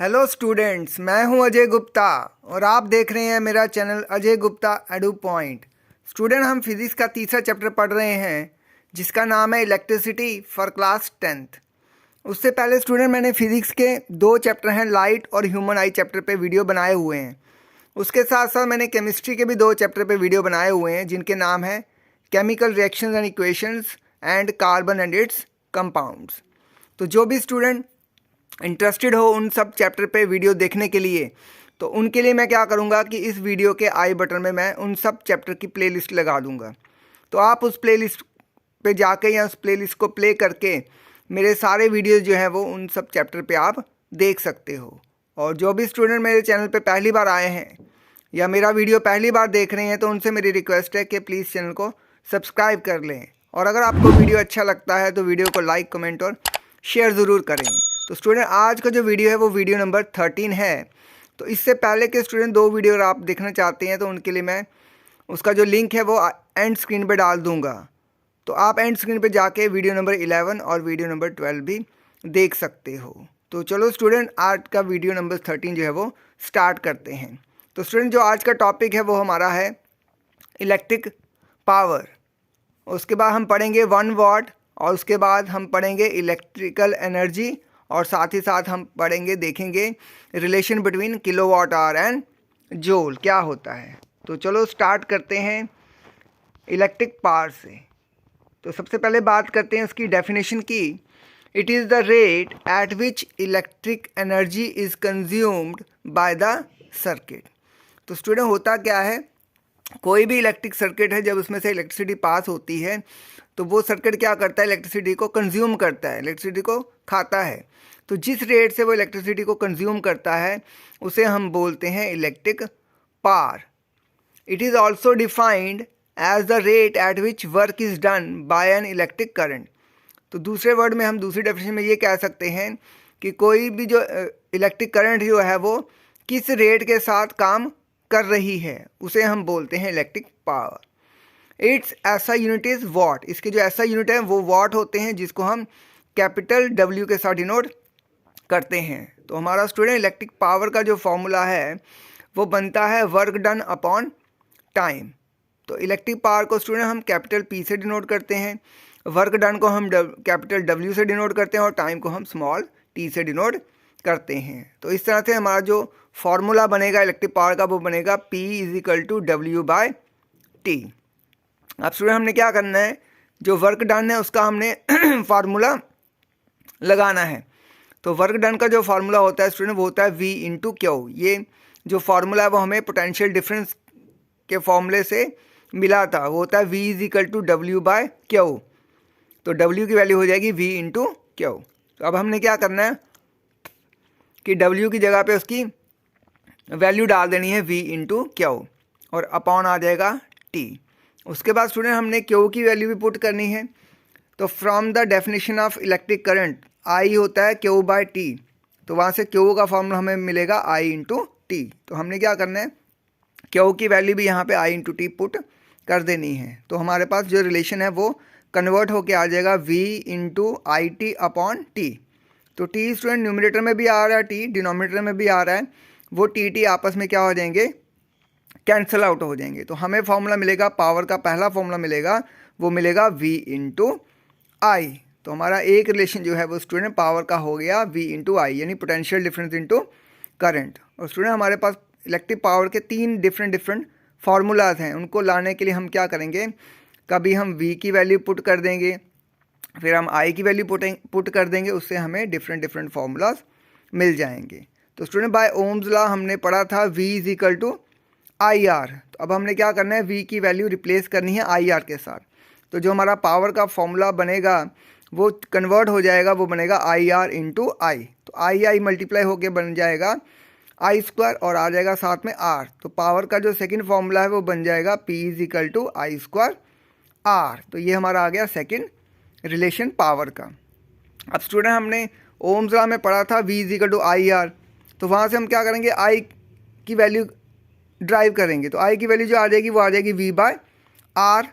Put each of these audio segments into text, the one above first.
Hello students, मैं हूं अजय गुप्ता और आप देख रहे हैं मेरा channel Ajay Gupta edu point. Student, हम फिज़िक्स का तीसरा चैप्टर पढ़ रहे हैं जिसका नाम है इलेक्ट्रिसिटी फॉर क्लास 10th। उससे पहले स्टूडेंट मैंने फिज़िक्स के दो चैप्टर हैं लाइट और ह्यूमन आई चैप्टर पे वीडियो बनाए हुए हैं। उसके साथ साथ मैंने केमिस्ट्री के भी दो चैप्टर पे वीडियो बनाए हुए हैं जिनके नाम है chemical reactions and equations and carbon and it's compounds. तो जो भी स्टूडेंट इंटरेस्टेड हो उन सब चैप्टर पे वीडियो देखने के लिए, तो उनके लिए मैं क्या करूँगा कि इस वीडियो के आई बटन में मैं उन सब चैप्टर की प्लेलिस्ट लगा दूँगा। तो आप उस प्लेलिस्ट पे जाके या उस प्लेलिस्ट को प्ले करके मेरे सारे वीडियोज़ जो हैं वो उन सब चैप्टर पे आप देख सकते हो। और जो भी स्टूडेंट मेरे चैनल पे पहली बार आए हैं या मेरा वीडियो पहली बार देख रहे हैं, तो उनसे मेरी रिक्वेस्ट है कि प्लीज़ चैनल को सब्सक्राइब कर लें। और अगर आपको वीडियो अच्छा लगता है तो वीडियो को लाइक, कमेंट और शेयर ज़रूर करें। तो स्टूडेंट, आज का जो वीडियो है वो वीडियो नंबर 13 है। तो इससे पहले के स्टूडेंट दो वीडियो अगर आप देखना चाहते हैं तो उनके लिए मैं उसका जो लिंक है वो एंड स्क्रीन पे डाल दूंगा। तो आप एंड स्क्रीन पे जाके वीडियो नंबर 11 और वीडियो नंबर 12 भी देख सकते हो। तो चलो स्टूडेंट, आज का वीडियो नंबर 13 जो है वो स्टार्ट करते हैं। तो स्टूडेंट, जो आज का टॉपिक है वो हमारा है इलेक्ट्रिक पावर। उसके बाद हम पढ़ेंगे 1 वाट और उसके बाद हम पढ़ेंगे इलेक्ट्रिकल एनर्जी और साथ ही साथ हम पढ़ेंगे, देखेंगे relation between kilowatt hour and joule क्या होता है। तो चलो स्टार्ट करते हैं इलेक्ट्रिक पावर से। तो सबसे पहले बात करते हैं उसकी डेफिनेशन की। It is the rate at which electric energy is consumed by the circuit. तो स्टूडेंट, होता क्या है, कोई भी इलेक्ट्रिक सर्किट है, जब उसमें से इलेक्ट्रिसिटी पास होती है तो वो सर्किट क्या करता है, इलेक्ट्रिसिटी को कंज्यूम करता है, इलेक्ट्रिसिटी को खाता है। तो जिस रेट से वो इलेक्ट्रिसिटी को कंज्यूम करता है उसे हम बोलते हैं electric power. It is also defined as the rate at which work is done by an electric current. तो दूसरे वर्ड में हम दूसरी डेफिनेशन में ये कह सकते हैं कि कोई भी जो इलेक्ट्रिक करंट जो है वो किस रेट के साथ काम कर रही है उसे हम बोलते हैं इलेक्ट्रिक पावर। इट्स ऐसा यूनिट इज़ वॉट। इसके जो ऐसा यूनिट है वो वॉट होते हैं जिसको हम कैपिटल W के साथ डिनोट करते हैं। तो हमारा स्टूडेंट इलेक्ट्रिक पावर का जो फॉर्मूला है वो बनता है वर्क डन अपॉन टाइम। तो इलेक्ट्रिक पावर को स्टूडेंट हम कैपिटल P से डिनोट करते हैं, वर्क डन को हम कैपिटल W से डिनोट करते हैं और टाइम को हम स्मॉल t से डिनोट करते हैं। तो इस तरह से हमारा जो फॉर्मूला बनेगा इलेक्ट्रिक पावर का वो बनेगा P = W/T। अब स्टूडेंट, हमने क्या करना है, जो वर्क डन है उसका हमने फार्मूला लगाना है। तो वर्क डन का जो फार्मूला होता है स्टूडेंट वो होता है V × Q। ये जो फार्मूला है वो हमें पोटेंशियल डिफरेंस के फॉर्मूले से मिला था, वो होता है V = W/Q। तो W की वैल्यू हो जाएगी V × Q। तो अब हमने क्या करना है कि W की जगह पे उसकी वैल्यू डाल देनी है V × Q और अपॉन आ जाएगा T। उसके बाद स्टूडेंट हमने Q की वैल्यू भी पुट करनी है। तो from the definition of electric current I होता है Q/T। तो वहाँ से Q का फॉर्मूला हमें मिलेगा I × T। तो हमने क्या करना है, Q की वैल्यू भी यहाँ पे I × T पुट कर देनी है। तो हमारे पास जो रिलेशन है वो कन्वर्ट होके आ जाएगा V × IT/T। तो T स्टूडेंट न्यूमरेटर में भी आ रहा है, T डिनोमिनेटर में भी आ रहा है, वो T आपस में क्या हो जाएंगे, कैंसिल आउट हो जाएंगे। तो हमें फॉर्मूला मिलेगा, पावर का पहला फॉर्मूला मिलेगा वो मिलेगा V × I। तो हमारा एक रिलेशन जो है वो स्टूडेंट पावर का हो गया V × I, यानी पोटेंशियल डिफरेंस इनटू करंट। और स्टूडेंट, हमारे पास इलेक्ट्रिक पावर के 3 डिफरेंट फार्मूलाज हैं, उनको लाने के लिए हम क्या करेंगे, कभी हम V की वैल्यू पुट कर देंगे, फिर हम I की वैल्यू पुट कर देंगे, उससे हमें डिफरेंट फार्मूलाज मिल जाएंगे। तो स्टूडेंट, बाय ओम्स लॉ हमने पढ़ा था V = IR। तो अब हमने क्या करना है, V की वैल्यू रिप्लेस करनी है IR के साथ। तो जो हमारा पावर का फॉर्मूला बनेगा वो कन्वर्ट हो जाएगा, वो बनेगा IR × I। तो I मल्टीप्लाई होके बन जाएगा I² और आ जाएगा साथ में R। तो पावर का जो सेकंड फॉर्मूला है वो बन जाएगा P = I² R। तो ये हमारा आ गया सेकंड रिलेशन पावर का। अब स्टूडेंट, हमने ओम्स लॉ में पढ़ा था V = IR। तो वहाँ से हम क्या करेंगे, I की वैल्यू ड्राइव करेंगे। तो I की वैल्यू जो आ जाएगी वो आ जाएगी V/R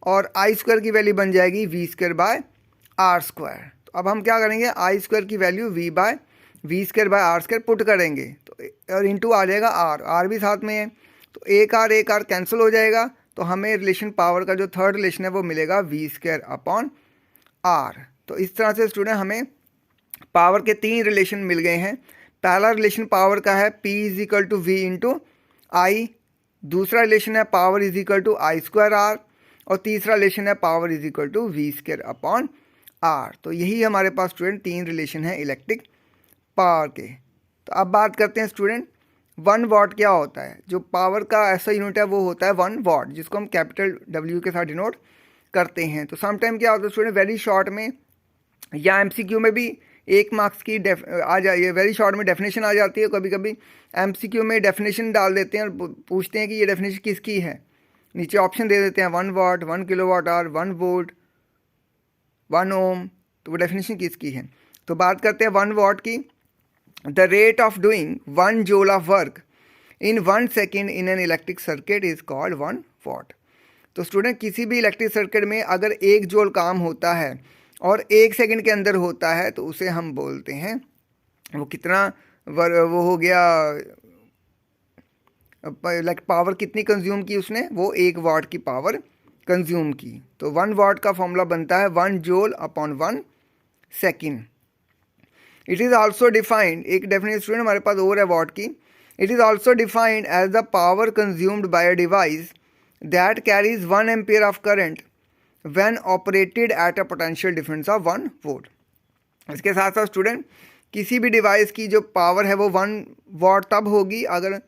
और I² की वैल्यू बन जाएगी V² R²। तो अब हम क्या करेंगे, I² की value V/R V square by R square put करेंगे तो और इंटू आ जाएगा आर भी साथ में है, तो एक आर कैंसिल हो जाएगा, तो हमें रिलेशन पावर का जो थर्ड रिलेशन है वो मिलेगा वी स्क्वायर अपॉन आर। तो इस तरह से स्टूडेंट हमें पावर के 3 रिलेशन मिल गए हैं। पहला रिलेशन पावर का है P is equal to V into I, दूसरा रिलेशन है power is equal to I square R, और तीसरा रिलेशन है power is equal to V square upon R. तो यही हमारे पास स्टूडेंट 3 रिलेशन है इलेक्ट्रिक पावर के। तो अब बात करते हैं स्टूडेंट 1 वॉट क्या होता है। जो पावर का ऐसा यूनिट है वो होता है 1 वॉट, जिसको हम कैपिटल W के साथ डिनोट करते हैं। तो समटाइम क्या होता है स्टूडेंट, वेरी शॉर्ट में या MCQ में भी 1 मार्क्स की आ जाए, वेरी शॉर्ट में डेफिनेशन आ जाती है। कभी कभी MCQ में डेफिनेशन डाल देते हैं और पूछते हैं कि ये डेफिनेशन किसकी है, नीचे ऑप्शन दे देते हैं 1 वाट, 1 किलोवाट आवर, 1 वोल्ट, 1 ओम, तो वो डेफिनेशन किसकी है। तो बात करते हैं 1 वाट की। The rate of doing 1 joule of work in 1 second in an electric circuit is called 1 वाट। तो स्टूडेंट किसी भी इलेक्ट्रिक सर्किट में अगर 1 जूल काम होता है और 1 सेकंड के अंदर होता है तो उसे हम बोलते हैं, वो कितना वो हो गया, लाइक पावर कितनी कंज्यूम की उसने, वो 1 वाट की पावर कंज्यूम की। तो 1 वाट का फॉर्मूला बनता है 1 joule upon 1 second. It is also defined, एक डेफिनेशन स्टूडेंट हमारे पास और है वाट की। It is also defined as the power consumed by a device that carries 1 ampere of current when operated at a potential difference of 1 volt. इसके साथ साथ student किसी भी डिवाइस की जो पावर है वो 1 वाट तब होगी अगर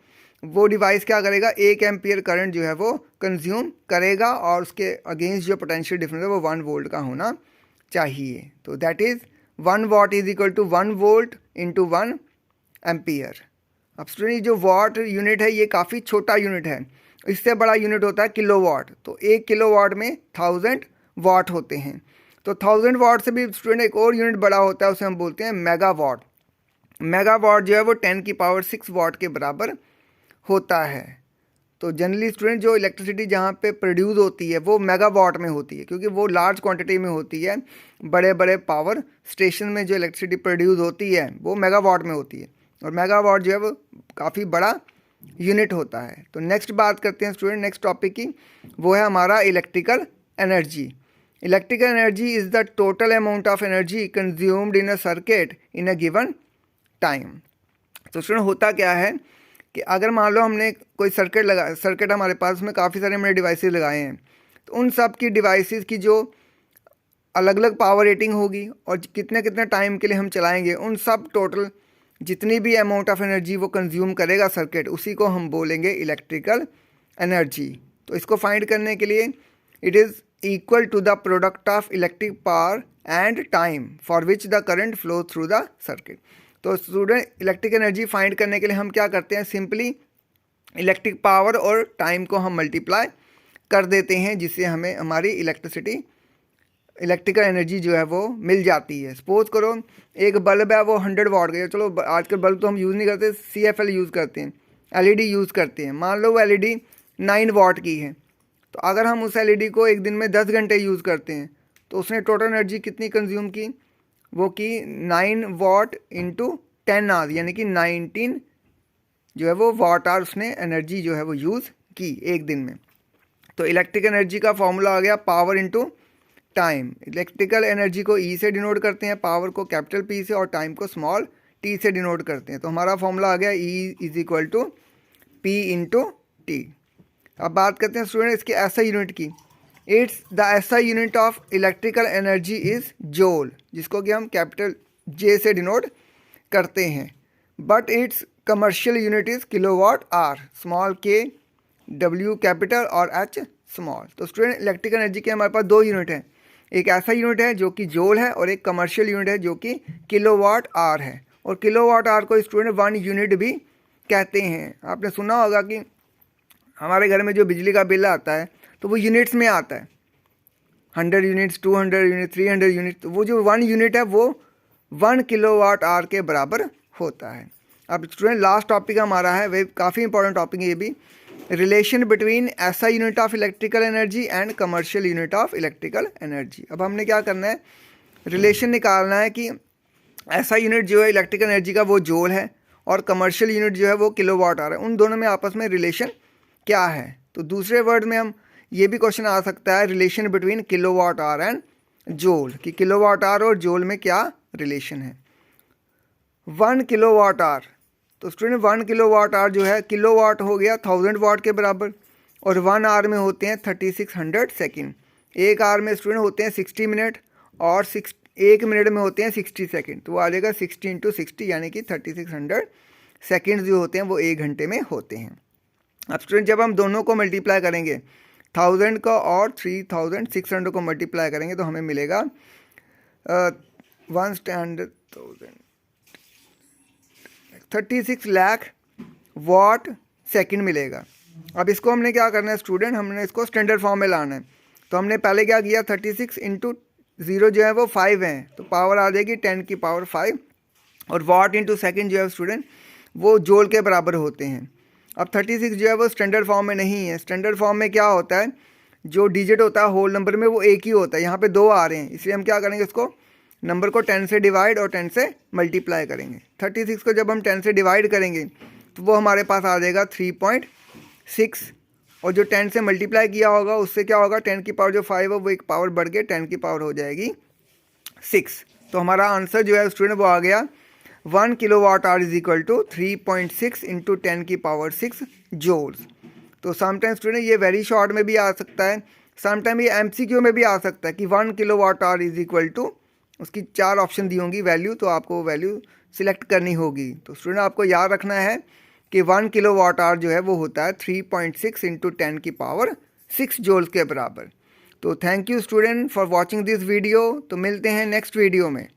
वो डिवाइस क्या करेगा, 1 एम्पियर करंट जो है वो कंज्यूम करेगा और उसके अगेंस्ट जो पोटेंशियल डिफरेंस है वो 1 वोल्ट का होना चाहिए। तो that is 1 watt is equal to 1 volt into 1 ampere. अब स्टूडेंट जो वाट यूनिट है ये काफ़ी छोटा यूनिट है, इससे बड़ा यूनिट होता है किलोवाट। तो 1 किलोवाट में 1000 वाट होते हैं। तो 1000 वाट से भी स्टूडेंट एक और यूनिट बड़ा होता है, उसे हम बोलते हैं मेगावाट। मेगावाट जो है वो 10 की पावर 6 वाट के बराबर होता है। तो जनरली स्टूडेंट जो इलेक्ट्रिसिटी जहाँ पे प्रोड्यूस होती है वो मेगावाट में होती है, क्योंकि वो लार्ज क्वांटिटी में होती है। बड़े बड़े पावर स्टेशन में जो इलेक्ट्रिसिटी प्रोड्यूस होती है वो मेगावाट में होती है, और मेगावाट जो है वो काफ़ी बड़ा यूनिट होता है। तो नेक्स्ट बात करते हैं स्टूडेंट नेक्स्ट टॉपिक की, वो है हमारा electrical energy. Electrical energy is the total amount of energy consumed in a circuit in a given time. तो स्टूडेंट होता क्या है कि अगर मान लो हमने कोई सर्किट हमारे पास में काफ़ी सारे हमने डिवाइसेस लगाए हैं, तो उन सब की डिवाइसेस की जो अलग अलग पावर रेटिंग होगी और कितने कितने टाइम के लिए हम चलाएंगे, उन सब टोटल जितनी भी अमाउंट ऑफ एनर्जी वो कंज्यूम करेगा सर्किट, उसी को हम बोलेंगे इलेक्ट्रिकल एनर्जी। तो इसको फाइंड करने के लिए it is equal to the product of electric power and time for which the current flow through the circuit. तो स्टूडेंट इलेक्ट्रिक एनर्जी फाइंड करने के लिए हम क्या करते हैं, सिंपली इलेक्ट्रिक पावर और टाइम को हम मल्टीप्लाई कर देते हैं, जिससे हमें हमारी इलेक्ट्रिकल एनर्जी जो है वो मिल जाती है। सपोज करो एक बल्ब है वो 100 वाट का, चलो आजकल बल्ब तो हम यूज़ नहीं करते, CFL यूज़ करते हैं, LED यूज़ करते हैं। मान लो वो LED 9 वाट की है, तो अगर हम उस LED को एक दिन में 10 घंटे यूज़ करते हैं तो उसने टोटल एनर्जी कितनी कंज्यूम की, वो की 9 वाट इंटू 10 आवर, यानी कि 19 जो है वो वाट आवर उसने एनर्जी जो है वो यूज़ की एक दिन में। तो इलेक्ट्रिक एनर्जी का फॉर्मूला आ गया power into time. Electrical energy को E से डिनोट करते हैं, पावर को कैपिटल P से, और टाइम को स्मॉल t से डिनोट करते हैं। तो हमारा फॉर्मूला आ गया E is equal to P into T. अब बात करते हैं स्टूडेंट इसके SI यूनिट की। It's the SI unit of electrical energy is joule, जिसको कि हम कैपिटल J से डिनोट करते हैं, but it's commercial unit is kilowatt hour, small k, W capital और H स्मॉल। तो स्टूडेंट इलेक्ट्रिकल एनर्जी के हमारे पास 2 यूनिट हैं, एक ऐसा यूनिट है जो कि जूल है और एक कमर्शियल यूनिट है जो कि किलोवाट आवर है। और किलोवाट आवर को स्टूडेंट 1 यूनिट भी कहते हैं। आपने सुना होगा कि हमारे घर में जो बिजली का बिल आता है तो वो यूनिट्स में आता है, 100 यूनिट्स, 200 यूनिट, 300 यूनिट। तो वो जो 1 यूनिट है वो 1 किलोवाट आवर के बराबर होता है। अब स्टूडेंट लास्ट टॉपिक हमारा है, वह काफ़ी इंपॉर्टेंट टॉपिक है ये भी, relation between SI unit of electrical energy and commercial unit of electrical energy. अब हमने क्या करना है, रिलेशन निकालना है कि ऐसा यूनिट जो है इलेक्ट्रिकल एनर्जी का वो जूल है, और कमर्शियल यूनिट जो है वो किलोवाट आवर है। उन दोनों में आपस में रिलेशन क्या है? तो दूसरे वर्ड में हम ये भी क्वेश्चन आ सकता है, relation between kilowatt hour and joule, कि किलोवाट आवर और जूल में क्या रिलेशन है। 1 किलोवाट आवर, तो स्टूडेंट 1 किलोवाट आवर जो है, किलोवाट हो गया 1000 वाट के बराबर, और 1 आवर में होते हैं 3600 सेकेंड। एक आवर में स्टूडेंट होते हैं 60 मिनट, और 1 मिनट में होते हैं 60 सेकेंड। तो वो आ जाएगा 60 × 60 यानी कि 3600 सेकेंड्स जो होते हैं वो 1 घंटे में होते हैं। अब स्टूडेंट जब हम दोनों को मल्टीप्लाई करेंगे, 1000 का और 3600 को मल्टीप्लाई करेंगे तो हमें मिलेगा 36 लाख वाट सेकंड मिलेगा। अब इसको हमने क्या करना है स्टूडेंट, हमने इसको स्टैंडर्ड फॉर्म में लाना है। तो हमने पहले क्या किया, 36 × 0 जो है वो 5 है, तो पावर आ जाएगी 10 की पावर 5, और वाट इंटू सेकेंड जो है स्टूडेंट वो जूल के बराबर होते हैं। अब 36 जो है वो स्टैंडर्ड फॉर्म में नहीं है। स्टैंडर्ड फॉर्म में क्या होता है, जो डिजिट होता है होल नंबर में वो एक ही होता है, यहाँ पे 2 आ रहे हैं, इसलिए हम क्या करेंगे, इसको नंबर को 10 से डिवाइड और 10 से मल्टीप्लाई करेंगे। 36 को जब हम 10 से डिवाइड करेंगे तो वो हमारे पास आ जाएगा 3.6, और जो 10 से मल्टीप्लाई किया होगा उससे क्या होगा, 10 की पावर जो 5 है वो एक पावर बढ़ के 10 की पावर हो जाएगी 6। तो हमारा आंसर जो है स्टूडेंट वो आ गया 1 kilowatt hour is equal to 3.6 × 10 की पावर 6 जूल्स। तो समटाइम स्टूडेंट ये वेरी शॉर्ट में भी आ सकता है, समटाइम ये MCQ में भी आ सकता है कि 1 kilowatt hour is equal to, उसकी 4 ऑप्शन दी होंगी वैल्यू, तो आपको वो वैल्यू सिलेक्ट करनी होगी। तो स्टूडेंट आपको याद रखना है कि 1 किलोवाट आवर जो है वो होता है 3.6 × 10 की पावर 6 जूल्स के बराबर। तो thank you student for watching this video. तो मिलते हैं नेक्स्ट वीडियो में।